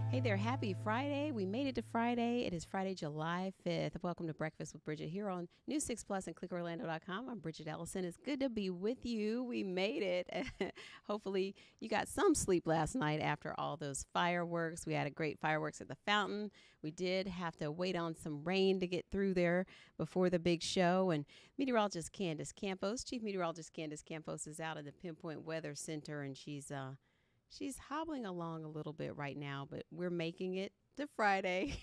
Hey there, happy Friday. We made it to Friday. It is Friday, July 5th. Welcome to Breakfast with Bridgett here on News 6 Plus and clickorlando.com. I'm Bridgett Ellison. It's good to be with you. We made it. Hopefully, you got some sleep last night after all those fireworks. We had a great fireworks at the fountain. We did have to wait on some rain to get through there before the big show. And meteorologist Candace Campos, Chief Meteorologist Candace Campos, is out at the Pinpoint Weather Center, and she's hobbling along a little bit right now, but we're making it to Friday.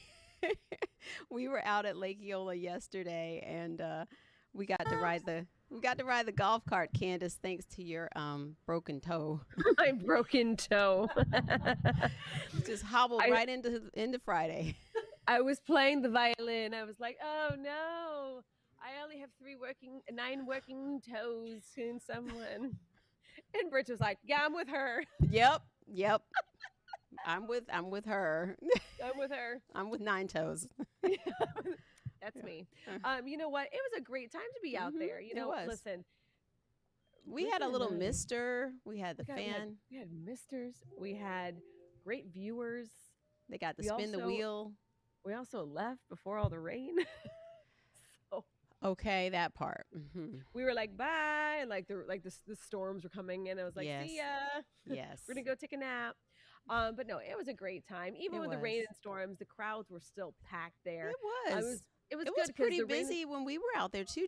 We were out at Lake Yola yesterday, and we got to ride the golf cart, Candace, thanks to your broken toe. My broken toe. Just hobbled right into Friday. I was playing the violin. I was like, oh no, I only have 9 working toes in someone. And Bridget was like, yeah, I'm with her. Yep. I'm with her. I'm with her. I'm with 9 toes. That's me. You know what? It was a great time to be out there. You know, listen. We had a little mister. We had the fan. We had misters. We had great viewers. They got to spin the wheel. We also left before all the rain. Okay, that part. Mm-hmm. We were like, bye. And the storms were coming in. I was like, yes. See ya. Yes. We're going to go take a nap. But no, it was a great time. Even with the rain and storms, the crowds were still packed there. It was. It was pretty busy when we were out there too.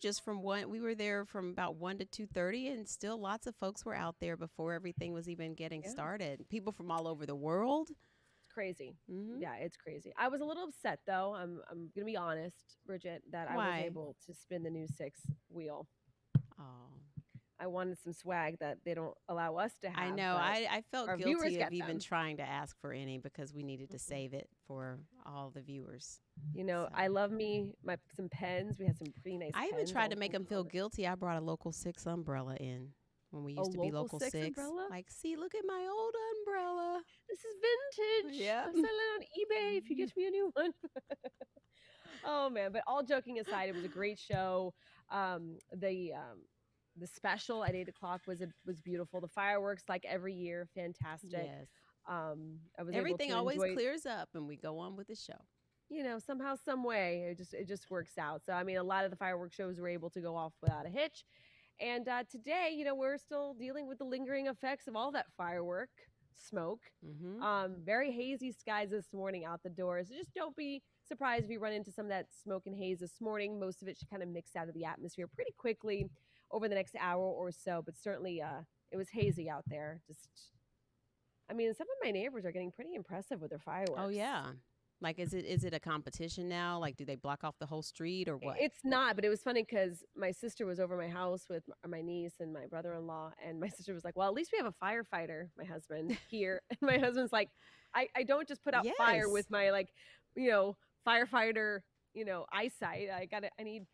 We were there from about 1 to 2:30, and still lots of folks were out there before everything was even getting started. People from all over the world. Crazy. Mm-hmm. Yeah, it's crazy. I was a little upset though. I'm gonna be honest, Bridget, that I was able to spin the News 6 wheel. Oh, I wanted some swag that they don't allow us to have. I know. I felt guilty of even trying to ask for any because we needed to save it for all the viewers. You know, I love some pens. We had some pretty nice. I even tried to make them feel guilty. I brought a Local 6 umbrella in. When we used to be Local 6. Umbrella? Like, see, look at my old umbrella. This is vintage. Yeah. I'm selling it on eBay if you get me a new one. Oh, man. But all joking aside, it was a great show. The special at 8 o'clock was beautiful. The fireworks, like every year, fantastic. Yes. Everything always clears up and we go on with the show. You know, somehow, some way, it just works out. So, I mean, a lot of the fireworks shows were able to go off without a hitch. And today, you know, we're still dealing with the lingering effects of all that firework smoke. Mm-hmm. Very hazy skies this morning out the doors. So just don't be surprised if you run into some of that smoke and haze this morning. Most of it should kind of mix out of the atmosphere pretty quickly over the next hour or so. But certainly it was hazy out there. I mean, some of my neighbors are getting pretty impressive with their fireworks. Oh, yeah. Like, is it a competition now? Like, do they block off the whole street or what? It's not, but it was funny because my sister was over my house with my niece and my brother-in-law, and my sister was like, well, at least we have a firefighter, my husband, here. And my husband's like, I don't just put out fire with my, like, you know, firefighter, you know, eyesight. I need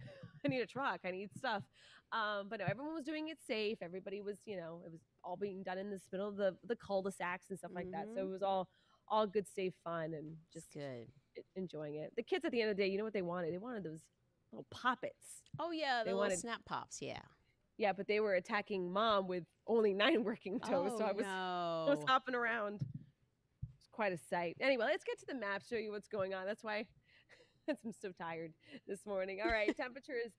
a truck. I need stuff. But no, everyone was doing it safe. Everybody was, you know, it was all being done in the middle of the cul-de-sacs and stuff like that. So it was all good, safe fun, and just good enjoying it. The kids at the end of the day, you know what they wanted? They wanted those little poppets. Oh yeah, they wanted snap pops. Yeah, but they were attacking mom with only 9 working toes. So I was hopping around. It's quite a sight. Anyway, let's get to the map. Show you what's going on. That's why I'm so tired this morning. All right, temperatures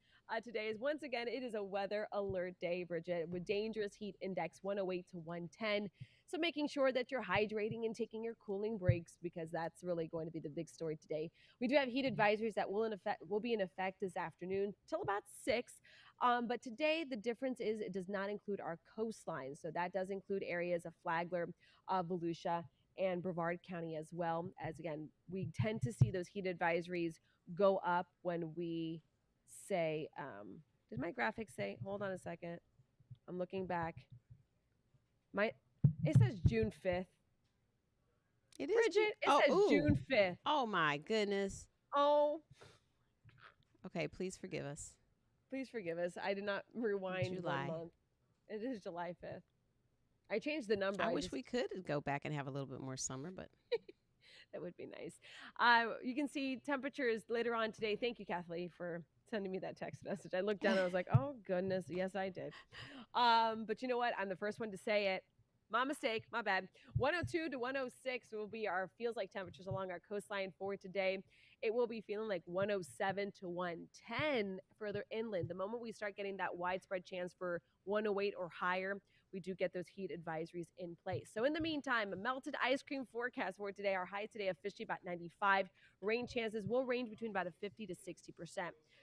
today is once again, it is a weather alert day, Bridget, with dangerous heat index 108 to 110. So making sure that you're hydrating and taking your cooling breaks, because that's really going to be the big story today. We do have heat advisories that will be in effect this afternoon till about 6. But today the difference is it does not include our coastline. So that does include areas of Flagler, Volusia, and Brevard County as well. As again, we tend to see those heat advisories go up when we say, did my graphic say, hold on a second. I'm looking back. It says June 5th. It is. Bridget, it says June 5th. Oh my goodness. Oh. Okay, please forgive us. Please forgive us. I did not rewind July. 1 month. It is July 5th. I changed the number. I wish we could go back and have a little bit more summer, but that would be nice. You can see temperatures later on today. Thank you, Kathleen, for sending me that text message. I looked down and I was like, oh goodness, yes I did. But you know what? I'm the first one to say it. My mistake. My bad. 102 to 106 will be our feels like temperatures along our coastline for today. It will be feeling like 107 to 110 further inland. The moment we start getting that widespread chance for 108 or higher, we do get those heat advisories in place. So in the meantime, a melted ice cream forecast for today. Our high today officially about 95. Rain chances will range between about a 50 to 60%.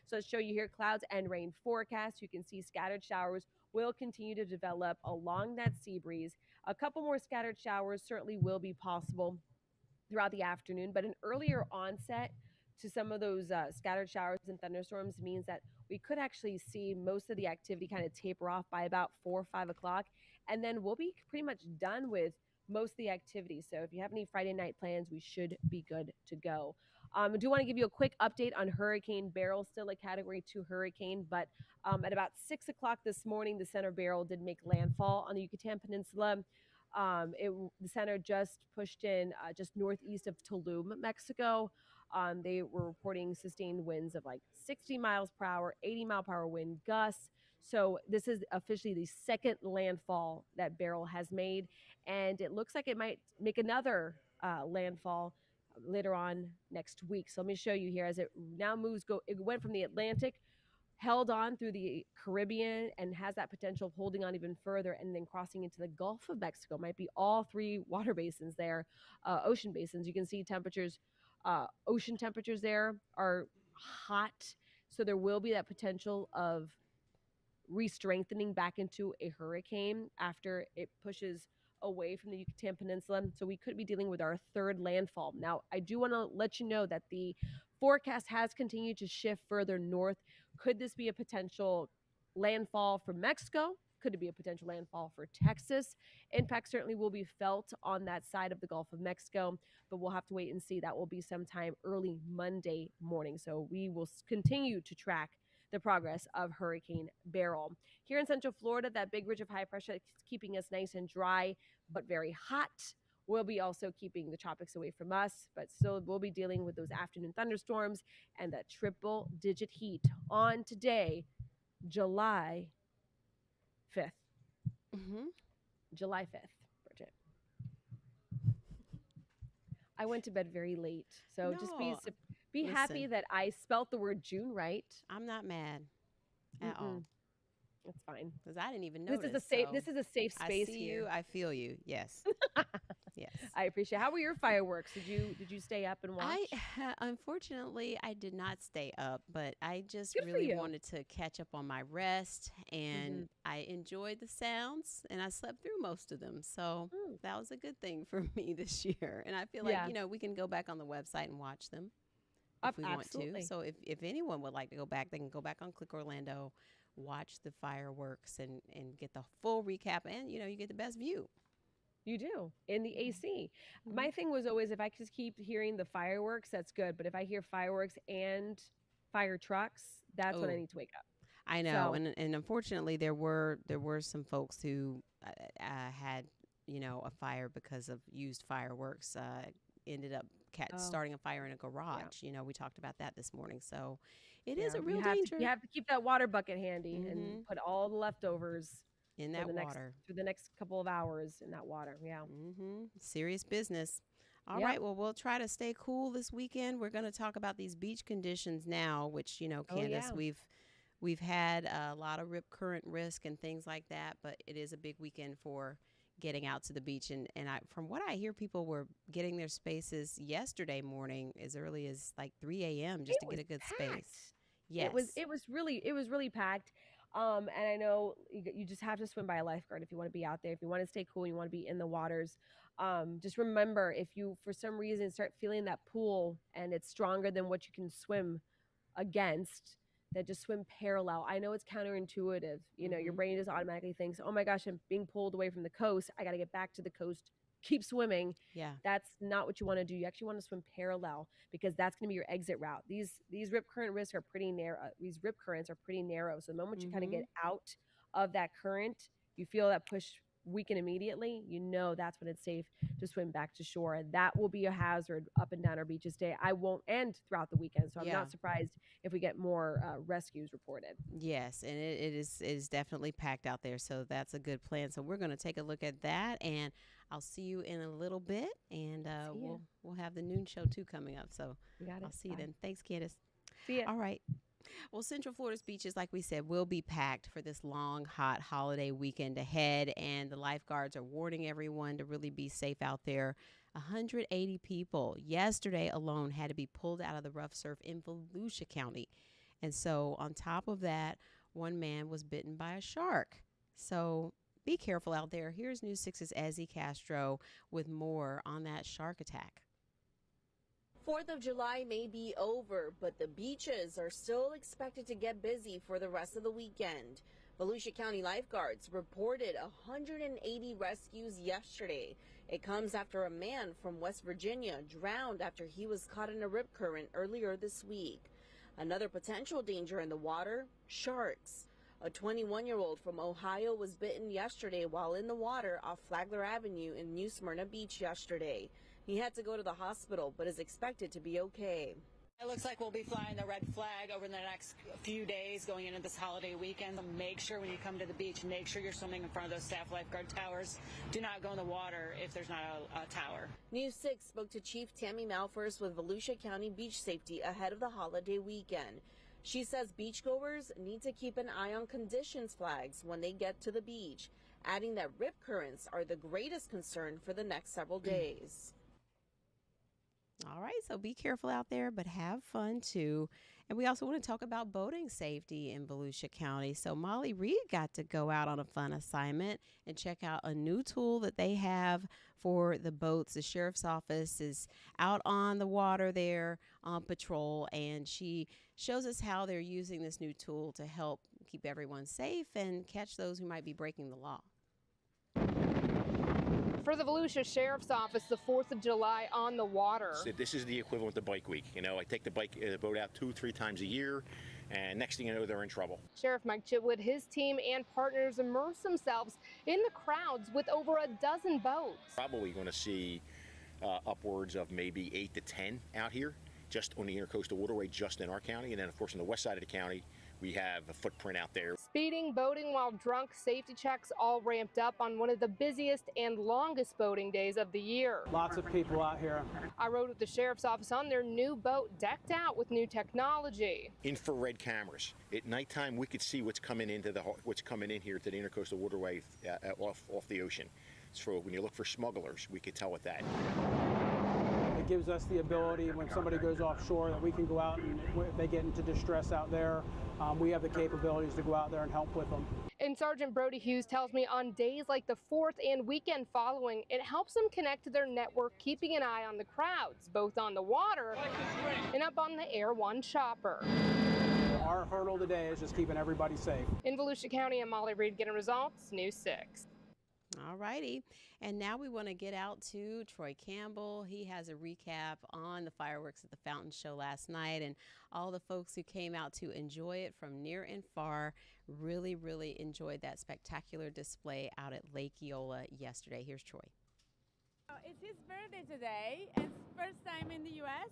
So let's show you here clouds and rain forecast. You can see scattered showers will continue to develop along that sea breeze. A couple more scattered showers certainly will be possible throughout the afternoon, but an earlier onset to some of those scattered showers and thunderstorms means that we could actually see most of the activity kind of taper off by about 4 or 5 o'clock, and then we'll be pretty much done with most of the activity. So if you have any Friday night plans, we should be good to go. I do want to give you a quick update on Hurricane Beryl, still a Category 2 hurricane, but at about 6 o'clock this morning, the center Beryl did make landfall on the Yucatan Peninsula. The center just pushed in just northeast of Tulum, Mexico. They were reporting sustained winds of like 60 miles per hour, 80-mile-per-hour wind gusts. So this is officially the second landfall that Beryl has made, and it looks like it might make another landfall later on next week. So let me show you here as it now moves. It went from the Atlantic, held on through the Caribbean, and has that potential of holding on even further and then crossing into the Gulf of Mexico. Might be all three water basins there, ocean basins. You can see temperatures, ocean temperatures there are hot. So there will be that potential of re-strengthening back into a hurricane after it pushes away from the Yucatan Peninsula. So we could be dealing with our third landfall. Now, I do want to let you know that the forecast has continued to shift further north. Could this be a potential landfall for Mexico? Could it be a potential landfall for Texas? Impact certainly will be felt on that side of the Gulf of Mexico, but we'll have to wait and see. That will be sometime early Monday morning. So we will continue to track the progress of Hurricane Beryl. Here in Central Florida, that big ridge of high pressure is keeping us nice and dry, but very hot. We'll be also keeping the tropics away from us, but still we'll be dealing with those afternoon thunderstorms and that triple-digit heat on today, July 5th. Mm-hmm. July 5th, Bridgett. I went to bed very late, so just be happy that I spelt the word June right. I'm not mad at all. It's fine because I didn't even notice. This is a safe space. I see here. you. I feel you. Yes. Yes. I appreciate it. How were your fireworks? Did you stay up and watch? Unfortunately, I did not stay up, but I just Good really wanted to catch up on my rest, and I enjoyed the sounds, and I slept through most of them. So that was a good thing for me this year. And I feel like, we can go back on the website and watch them if we want to. So if anyone would like to go back, they can go back on Click Orlando, watch the fireworks, and get the full recap, and you get the best view. You do in the AC. My thing was always, if I just keep hearing the fireworks, that's good. But if I hear fireworks and fire trucks, that's when I need to wake up. I know, and unfortunately, there were some folks who had a fire because of used fireworks. Ended up starting a fire in a garage. Yeah. We talked about that this morning. So it is a real danger. You have to keep that water bucket handy and put all the leftovers in that water through the next couple of hours in that water. Yeah. Serious business. All right. Well, we'll try to stay cool this weekend. We're going to talk about these beach conditions now, which, Candace, we've had a lot of rip current risk and things like that, but it is a big weekend for getting out to the beach. And from what I hear, people were getting their spaces yesterday morning as early as like 3 a.m. just to get a good space. Yes. It was really packed. And I know you just have to swim by a lifeguard if you want to be out there. If you want to stay cool, you want to be in the waters. Just remember, if you, for some reason, start feeling that pool and it's stronger than what you can swim against, that just swim parallel. I know it's counterintuitive. Your brain just automatically thinks, oh my gosh, I'm being pulled away from the coast. I got to get back to the coast. Keep swimming. Yeah. That's not what you want to do. You actually want to swim parallel because that's going to be your exit route. These rip current risks are pretty narrow. These rip currents are pretty narrow. So the moment you kind of get out of that current, you feel that push weaken immediately, you know that's when it's safe to swim back to shore. That will be a hazard up and down our beaches today. I won't end throughout the weekend, so I'm not surprised if we get more rescues reported. Yes, and it is definitely packed out there, so that's a good plan. So we're going to take a look at that, and I'll see you in a little bit, and we'll have the noon show too coming up. So I'll see you then. Thanks, Candace. See ya. All right. Well, Central Florida's beaches, like we said, will be packed for this long, hot holiday weekend ahead, and the lifeguards are warning everyone to really be safe out there. 180 people yesterday alone had to be pulled out of the rough surf in Volusia County. And so on top of that, one man was bitten by a shark. So be careful out there. Here's News 6's Ezzy Castro with more on that shark attack. 4th of July may be over, but the beaches are still expected to get busy for the rest of the weekend. Volusia County lifeguards reported 180 rescues yesterday. It comes after a man from West Virginia drowned after he was caught in a rip current earlier this week. Another potential danger in the water, sharks. A 21-year-old from Ohio was bitten yesterday while in the water off Flagler Avenue in New Smyrna Beach yesterday. He had to go to the hospital, but is expected to be okay. It looks like we'll be flying the red flag over the next few days going into this holiday weekend. Make sure when you come to the beach, make sure you're swimming in front of those staff lifeguard towers. Do not go in the water if there's not a tower. News 6 spoke to Chief Tammy Malfors with Volusia County Beach Safety ahead of the holiday weekend. She says beachgoers need to keep an eye on conditions flags when they get to the beach, adding that rip currents are the greatest concern for the next several days. All right, so be careful out there, but have fun too. And we also want to talk about boating safety in Volusia County. So Molly Reed got to go out on a fun assignment and check out a new tool that they have for the boats. The sheriff's office is out on the water there on patrol, and she shows us how they're using this new tool to help keep everyone safe and catch those who might be breaking the law. For the Volusia Sheriff's Office, the 4th of July on the water. So this is the equivalent of bike week. You know, I take the boat out 2-3 times a year, and next thing you know, they're in trouble. Sheriff Mike Chitwood, his team and partners immerse themselves in the crowds with over a dozen boats. Probably going to see upwards of maybe 8 to 10 out here, just on the Intercoastal Waterway, just in our county. And then, of course, on the west side of the county, we have a footprint out there. Speeding, boating while drunk, safety checks all ramped up on one of the busiest and longest boating days of the year. Lots of people out here. I rode with the Sheriff's Office on their new boat, decked out with new technology. Infrared cameras. At nighttime, we could see what's coming in here to the Intercoastal Waterway off the ocean. So when you look for smugglers, we could tell with that. It gives us the ability, when somebody goes offshore, that we can go out and if they get into distress out there, we have the capabilities to go out there and help with them. And Sergeant Brody Hughes tells me on days like the 4th and weekend following, it helps them connect to their network, keeping an eye on the crowds, both on the water and up on the Air One chopper. Our hurdle today is just keeping everybody safe. In Volusia County, I'm Molly Reed getting results, News 6. All righty. And now we want to get out to Troy Campbell. He has a recap on the fireworks at the Fountain Show last night, and all the folks who came out to enjoy it from near and far really, really enjoyed that spectacular display out at Lake Yola yesterday. Here's Troy. It's his birthday today, and it's first time in the U.S.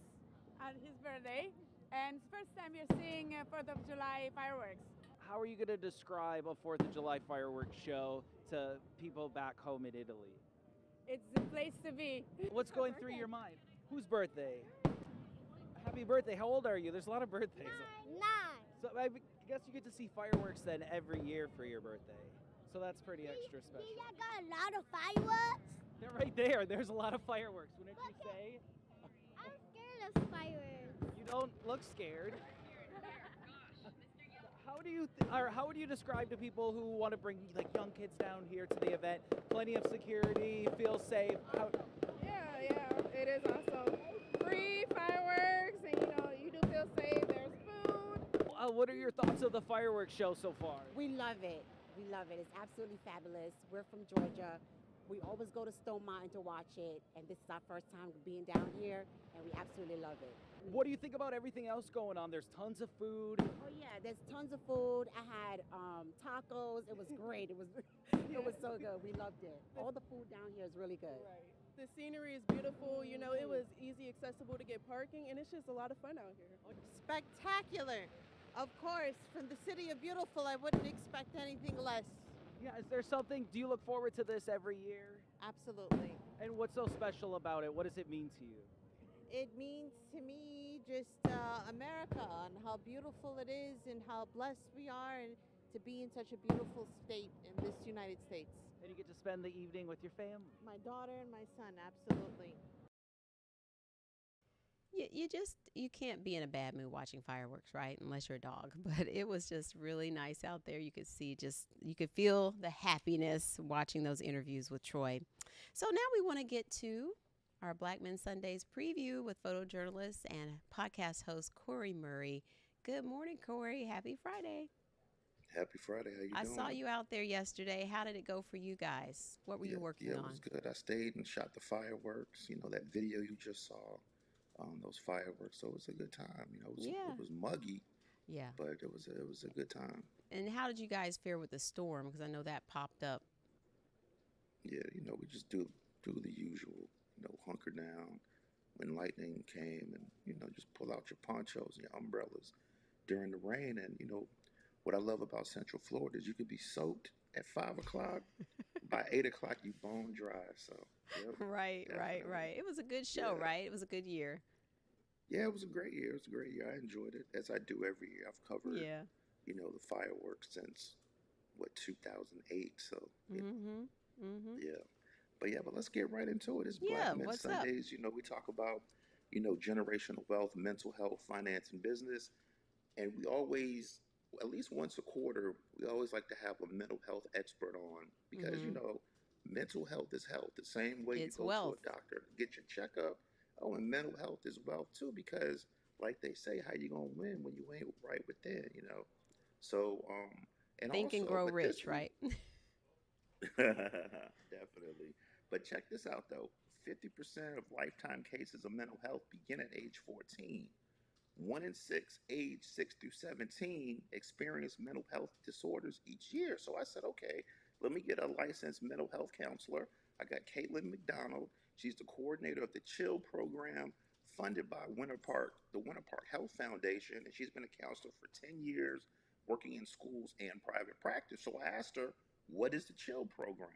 on his birthday, and it's first time you're seeing 4th of July fireworks. How are you going to describe a 4th of July fireworks show to people back home in Italy? It's the place to be. What's going through your mind? Whose birthday? Happy birthday. How old are you? There's a lot of birthdays. 9. So I guess you get to see fireworks then every year for your birthday. So that's pretty extra special. See, I got a lot of fireworks. They're right there. There's a lot of fireworks. Wouldn't you say? I'm scared of fireworks. You don't look scared. How would you describe to people who want to bring like young kids down here to the event? Plenty of security, feel safe. Yeah, it is awesome. Free fireworks, and you do feel safe. There's food. What are your thoughts of the fireworks show so far? We love it. We love it. It's absolutely fabulous. We're from Georgia, We always go to Stone Mountain to watch it, and this is our first time being down here, and we absolutely love it. What do you think about everything else going on? There's tons of food. Oh yeah, there's tons of food. I had tacos. It was great. It was it was so good. We loved it. All the food down here is really good. Right. The scenery is beautiful. You know, it was easy, accessible to get parking, and it's just a lot of fun out here. Spectacular. Of course, from the city of beautiful, I wouldn't expect anything less. Yeah, is there something, do you look forward to this every year? Absolutely. And what's so special about it? What does it mean to you? It means to me just America and how beautiful it is and how blessed we are and to be in such a beautiful state in this United States. And you get to spend the evening with your family. My daughter and my son, absolutely. You can't be in a bad mood watching fireworks, right? Unless you're a dog. But it was just really nice out there. You could see you could feel the happiness watching those interviews with Troy. So now we want to get to our Black Men Sundays preview with photojournalist and podcast host Corey Murray. Good morning, Corey. Happy Friday. Happy Friday. How you I doing? saw you out there yesterday. How did it go for you guys? What were you working on? It was good. I stayed and shot the fireworks. You know, that video you just saw, those fireworks. So it was a good time. You know, it was muggy. Yeah. But it was a good time. And how did you guys fare with the storm? Because I know that popped up. Yeah, you know, we just do the usual. You know, hunker down when lightning came, and you know, just pull out your ponchos and your umbrellas during the rain. And you know, what I love about Central Florida is you could be soaked at 5 o'clock. By 8 o'clock, you bone dry. So yep, right. It was a good show, right? It was a good year. Yeah, it was a great year. It was a great year. I enjoyed it, as I do every year. I've covered, you know, the fireworks since 2008. So yeah. But let's get right into it. It's Black Men Sundays. You know, we talk about, you know, generational wealth, mental health, finance, and business. And we always, at least once a quarter, we always like to have a mental health expert on because, you know, mental health is health. The same way you go to a doctor to get your checkup. Oh, and mental health is wealth too, because like they say, how you gonna win when you ain't right within, you know? So, and Think also, and grow rich, right? Definitely. But check this out, though. 50% of lifetime cases of mental health begin at age 14. 1 in 6, age 6 through 17, experience mental health disorders each year. So I said, okay, let me get a licensed mental health counselor. I got Caitlin McDonald. She's the coordinator of the CHILL program funded by the Winter Park Health Foundation. And she's been a counselor for 10 years, working in schools and private practice. So I asked her, what is the CHILL program?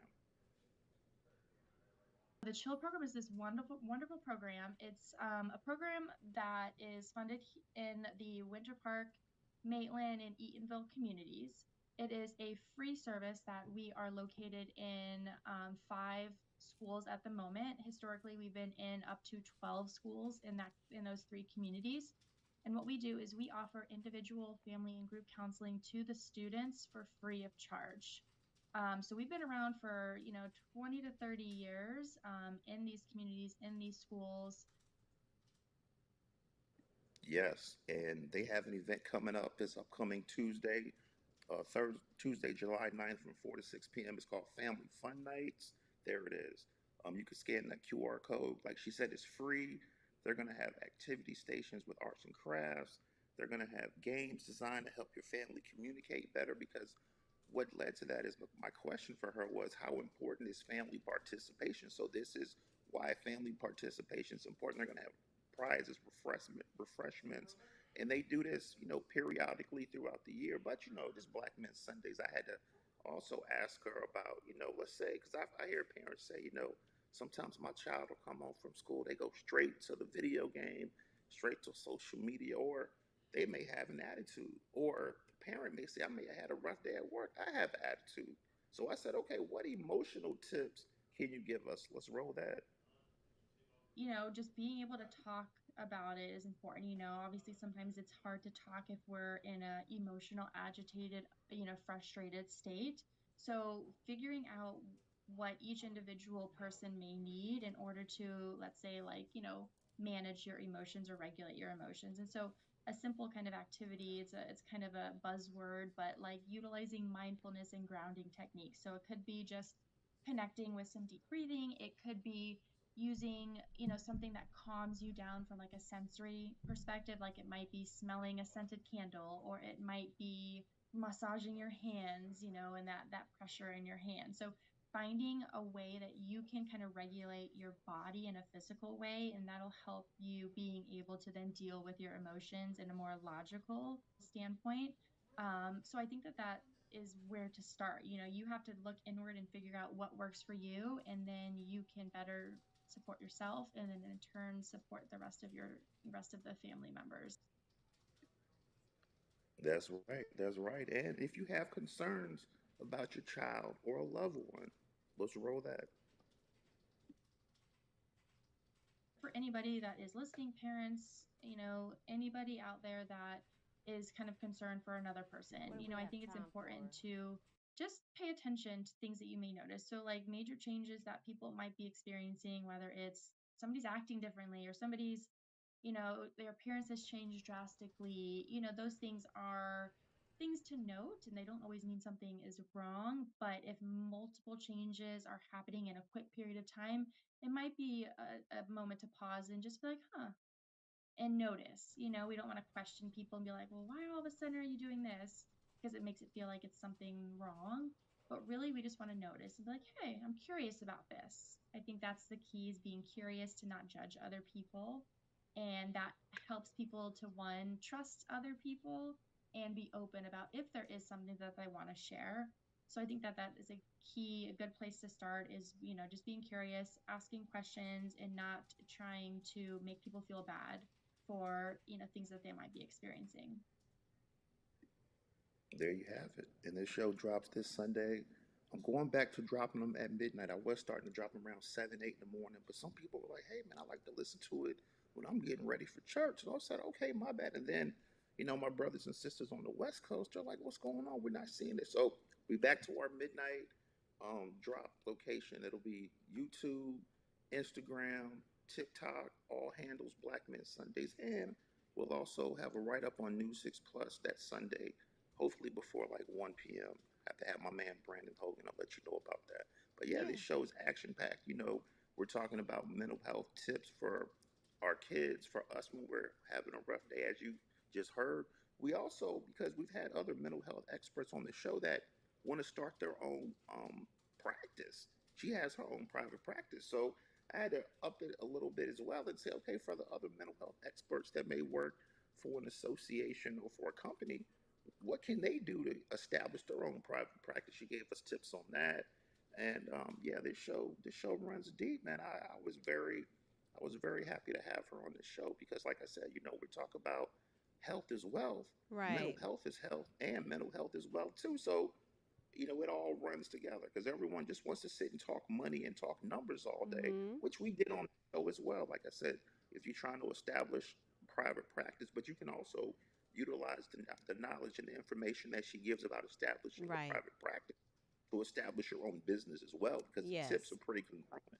The CHILL program is this wonderful program. It's a program that is funded in the Winter Park, Maitland, and Eatonville communities. It is a free service that we are located in 5 schools at the moment. Historically, we've been in up to 12 schools in those 3 communities. And what we do is we offer individual, family, and group counseling to the students for free of charge. So we've been around for, 20 to 30 years in these communities, in these schools. Yes, and they have an event coming up this upcoming Tuesday, Tuesday, July 9th from 4 to 6 p.m. It's called Family Fun Nights. There it is. You can scan that QR code. Like she said, it's free. They're going to have activity stations with arts and crafts. They're going to have games designed to help your family communicate better, because what led to that is my question for her was, how important is family participation? So this is why family participation is important. They're going to have prizes, refreshments, and they do this, periodically throughout the year. But, this Black Men Sundays, I had to also ask her about, let's say, because I hear parents say, sometimes my child will come home from school, they go straight to the video game, straight to social media, or they may have an attitude, or the parent may say, I may have had a rough day at work, I have attitude. So I said, okay, what emotional tips can you give us? Let's roll that. Just being able to talk about it is important. Obviously sometimes it's hard to talk if we're in a emotional, agitated, frustrated state. So figuring out what each individual person may need in order to, let's say, manage your emotions or regulate your emotions. And so a simple kind of activity, it's kind of a buzzword, but like utilizing mindfulness and grounding techniques. So it could be just connecting with some deep breathing. It could be using, something that calms you down from like a sensory perspective. Like it might be smelling a scented candle, or it might be massaging your hands, and that pressure in your hand. So finding a way that you can kind of regulate your body in a physical way, and that'll help you being able to then deal with your emotions in a more logical standpoint. So I think that is where to start. You have to look inward and figure out what works for you, and then you can better support yourself, and then in turn support the rest of the family members. That's right. That's right. And if you have concerns about your child or a loved one, let's roll that. For anybody that is listening, parents, anybody out there that is kind of concerned for another person, I think it's important to just pay attention to things that you may notice. So like major changes that people might be experiencing, whether it's somebody's acting differently or somebody's, their appearance has changed drastically, those things are things to note, and they don't always mean something is wrong. But if multiple changes are happening in a quick period of time, it might be a moment to pause and just be like, huh, and notice. We don't want to question people and be like, well, why all of a sudden are you doing this? Because it makes it feel like it's something wrong. But really, we just want to notice and be like, hey, I'm curious about this. I think that's the key, is being curious, to not judge other people. And that helps people to, one, trust other people and be open about if there is something that they want to share. So I think that is a good place to start, is, just being curious, asking questions, and not trying to make people feel bad for, things that they might be experiencing. There you have it. And this show drops this Sunday. I'm going back to dropping them at midnight. I was starting to drop them around 7, 8 in the morning, but some people were like, hey, man, I like to listen to it when I'm getting ready for church. And I said, okay, my bad. And then, my brothers and sisters on the West Coast, they're like, what's going on? We're not seeing it. So we back to our midnight drop location. It'll be YouTube, Instagram, TikTok, all handles Black Men Sundays. And we'll also have a write-up on News 6 Plus that Sunday, hopefully before like 1 p.m. I have to have my man Brandon Hogan. I'll let you know about that. But yeah, this show is action-packed. We're talking about mental health tips for our kids, for us when we're having a rough day, as you just heard. We also, because we've had other mental health experts on the show that want to start their own practice. She has her own private practice. So I had to up it a little bit as well and say, okay, for the other mental health experts that may work for an association or for a company, what can they do to establish their own private practice? She gave us tips on that. And yeah, this show runs deep, man. I was very happy to have her on this show because, like I said, we talk about health is wealth, mental Right. health is health, and mental health is wealth too. So it all runs together because everyone just wants to sit and talk money and talk numbers all day, Mm-hmm. which we did on the show as well. Like I said, if you're trying to establish private practice, but you can also utilize the knowledge and the information that she gives about establishing a Right. private practice to establish your own business as well, because the tips Yes. are pretty congruent.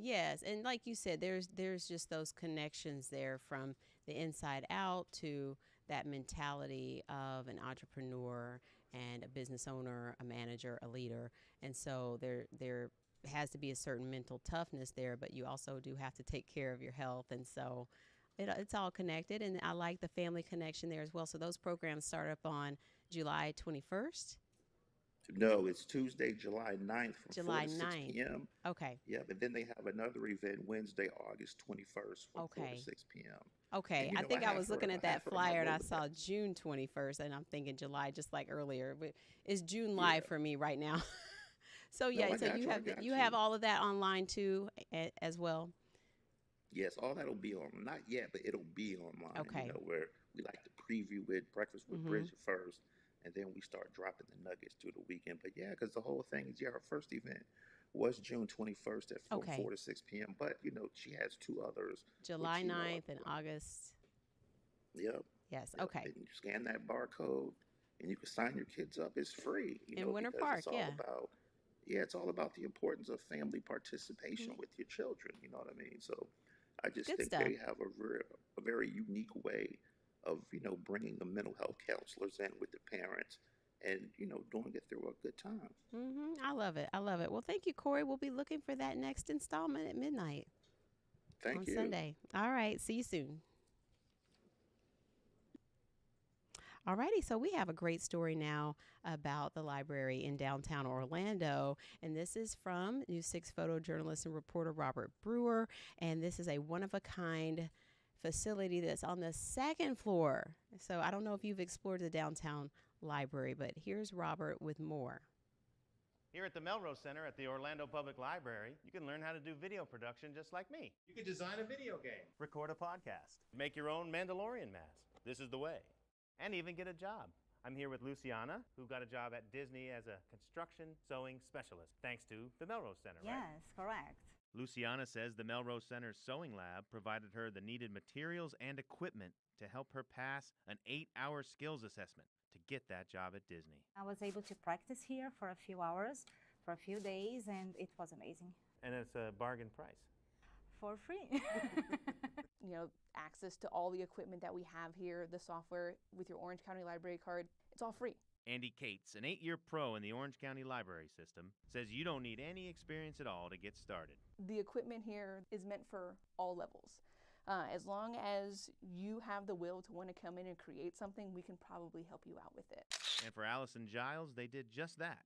Yes, and like you said, there's just those connections there from the inside out to that mentality of an entrepreneur and a business owner, a manager, a leader. And so there has to be a certain mental toughness there, but you also do have to take care of your health. And so it's all connected, and I like the family connection there as well. So those programs start up on July 21st. No, it's Tuesday, July 9th from 4 July to 6 9th. p.m. Okay. Yep, and then they have another event Wednesday, August 21st from 4 to Okay. 6 p.m. Okay, And I think I was looking at I have that her on my flyer and I Rolodex. saw June 21st, and I'm thinking July, just like earlier. But it's June Yeah. live for me right now. So No, yeah, I so got you you. I have got you you. have all of that online too, as well. Yes, all that'll be on. Not yet, but it'll be online. Okay. Where we like to preview it, Breakfast with Mm-hmm. Bridgett first, and then we start dropping the nuggets through the weekend. But yeah, because the whole thing is, yeah, our first event was June 21st from Okay. 4 to 6 p.m. But she has two others, which July 9th and August. Yep. Yes. Yep. Okay. And you scan that barcode, and you can sign your kids up. It's free, In Winter because Park. it's all Yeah. about. Yeah, it's all about the importance of family participation Mhm. with your children. You know what I mean? So I just Good think stuff. they have a very unique way of, bringing the mental health counselors in with the parents and, doing it through a good time. I love it. I love it. Well, thank you, Corey. We'll be looking for that next installment at midnight Thank you. on Sunday. All right. See you soon. Alrighty, so we have a great story now about the library in downtown Orlando, and this is from News 6 photojournalist and reporter Robert Brewer, and this is a one-of-a-kind facility that's on the second floor. So I don't know if you've explored the downtown library, but here's Robert with more. Here at the Melro Center at the Orlando Public Library, you can learn how to do video production just like me. You can design a video game, record a podcast, make your own Mandalorian mask. This is the way. And even get a job. I'm here with Luciana, who got a job at Disney as a construction sewing specialist, thanks to the Melro Center, right? Yes, correct. Luciana says the Melrose Center's sewing lab provided her the needed materials and equipment to help her pass an 8-hour skills assessment to get that job at Disney. I was able to practice here for a few hours, for a few days, and it was amazing. And it's a bargain price. For free. Access to all the equipment that we have here, the software with your Orange County Library card, it's all free. Andy Cates, an 8-year pro in the Orange County Library system, says you don't need any experience at all to get started. The equipment here is meant for all levels. As long as you have the will to want to come in and create something, we can probably help you out with it. And for Allison Giles, they did just that,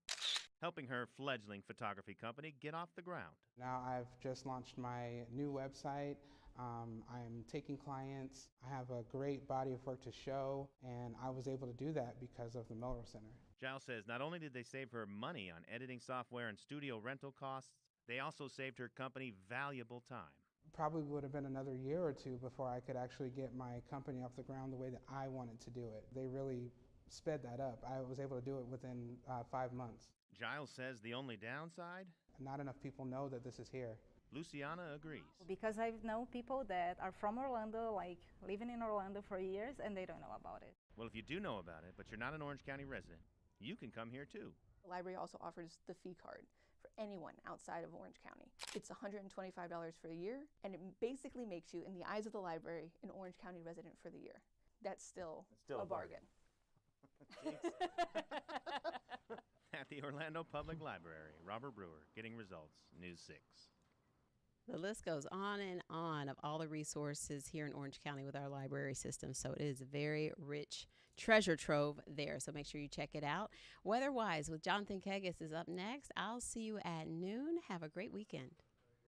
helping her fledgling photography company get off the ground. Now I've just launched my new website. I'm taking clients. I have a great body of work to show, and I was able to do that because of the Melro Center. Giles says not only did they save her money on editing software and studio rental costs, they also saved her company valuable time. Probably would have been another year or two before I could actually get my company off the ground the way that I wanted to do it. They really sped that up. I was able to do it within 5 months. Giles says the only downside? Not enough people know that this is here. Luciana agrees. Because I know people that are from Orlando, like living in Orlando for years, and they don't know about it. Well, if you do know about it, but you're not an Orange County resident, you can come here too. The library also offers the fee card for anyone outside of Orange County. It's $125 for a year, and it basically makes you, in the eyes of the library, an Orange County resident for the year. That's still a bargain. At the Orlando Public Library, Robert Brewer, getting results, News 6. The list goes on and on of all the resources here in Orange County with our library system. So it is a very rich treasure trove there. So make sure you check it out. Weather-wise with Jonathan Kegas is up next. I'll see you at noon. Have a great weekend.